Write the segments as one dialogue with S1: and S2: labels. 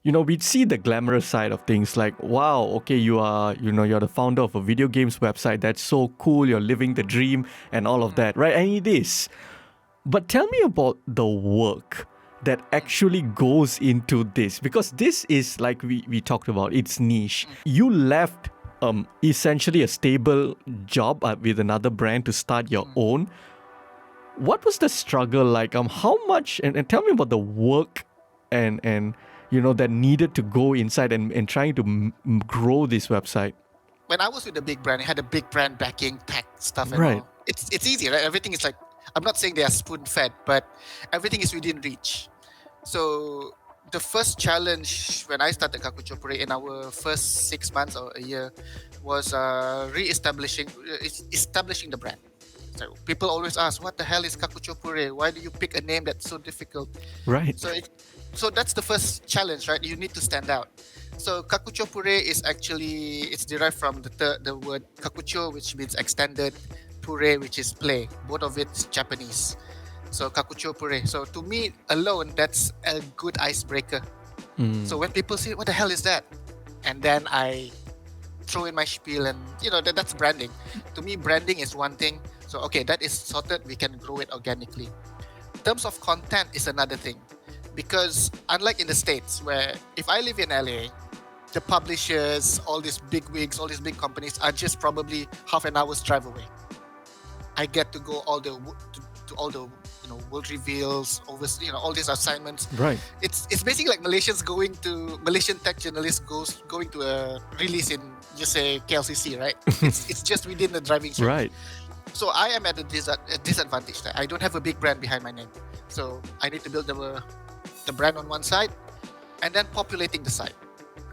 S1: we see the glamorous side of things like, wow, okay, you're the founder of a video games website. That's so cool. You're living the dream and all of that, right? And it is. But tell me about the work that actually goes into this, because this is like we talked about, it's niche. You left essentially a stable job with another brand to start your own. What was the struggle like? How much, and tell me about the work and that needed to go inside and trying to grow this website.
S2: When I was with a big brand, it had a big brand backing, tech stuff and
S1: Right.
S2: all. It's easy, right? Everything is like, I'm not saying they are spoon-fed, but everything is within reach. So the first challenge when I started Kakuchopurei in our first 6 months or a year was establishing the brand. So people always ask, what the hell is Kakuchopurei? Why do you pick a name that's so difficult?
S1: Right.
S2: So that's the first challenge, right? You need to stand out. So Kakuchopurei is actually, it's derived from the word kakucho, which means extended, puree, which is play. Both of it's Japanese. So Kakuchopurei. So to me alone, that's a good icebreaker. So when people say, what the hell is that? And then I throw in my spiel and, that's branding. To me, branding is one thing. So, okay, that is sorted. We can grow it organically. In terms of content is another thing. Because unlike in the States, where if I live in LA, the publishers, all these big wigs, all these big companies are just probably half an hour's drive away. I get to go to all the world reveals, all these assignments.
S1: Right.
S2: It's basically like Malaysian tech journalists going to a release in, just say, KLCC, right? it's just within the driving range.
S1: Right.
S2: So I am at a disadvantage there. I don't have a big brand behind my name. So I need to build the brand on one side and then populating the site.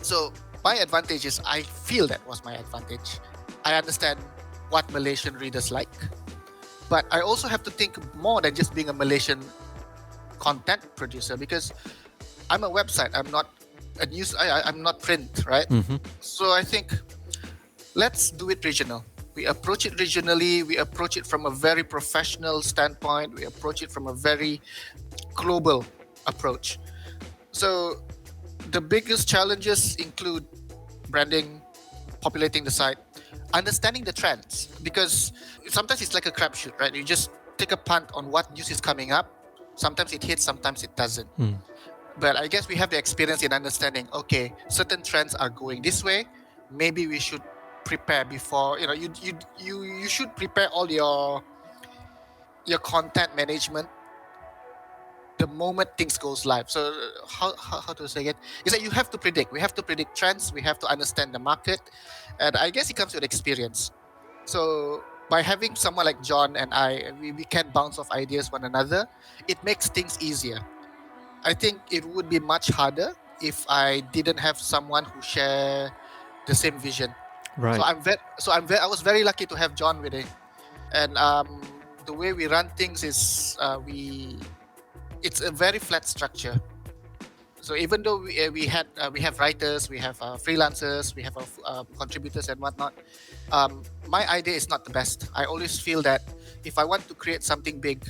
S2: So my advantage is, I feel that was my advantage. I understand what Malaysian readers like. But I also have to think more than just being a Malaysian content producer, because I'm a website. I'm not a news. I'm not print, right? So I think let's do it regional. We approach it regionally. We approach it from a very professional standpoint. We approach it from a very global approach. So the biggest challenges include branding, populating the site, understanding the trends, because sometimes it's like a crapshoot, right? You just take a punt on what news is coming up. Sometimes it hits, sometimes it doesn't. But I guess we have the experience in understanding, okay, certain trends are going this way. Maybe we should prepare before, you should prepare all your content management the moment things goes live. So how to say it? Is that you have to predict. We have to predict trends. We have to understand the market, and I guess it comes with experience. So by having someone like John and I, we can bounce off ideas one another. It makes things easier. I think it would be much harder if I didn't have someone who share the same vision.
S1: Right.
S2: I was very lucky to have John with it, and the way we run things is it's a very flat structure. So even though we have writers, we have freelancers, we have contributors and whatnot, my idea is not the best. I always feel that if I want to create something big,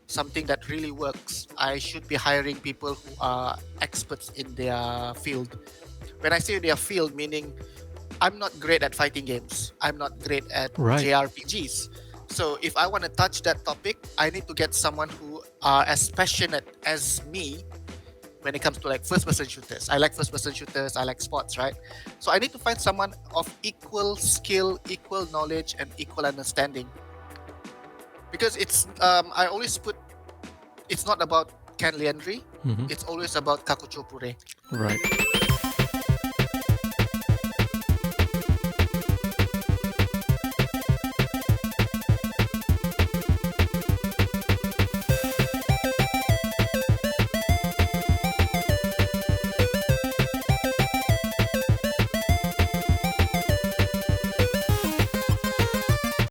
S2: something that really works, I should be hiring people who are experts in their field. When I say their field, meaning I'm not great at fighting games. I'm not great at JRPGs. So if I want to touch that topic, I need to get someone who are as passionate as me when it comes to like first-person shooters. I like first-person shooters. I like sports, right? So I need to find someone of equal skill, equal knowledge, and equal understanding. Because I always put, it's not about Kenn Leandre. It's always about Kakuchopurei.
S1: Right.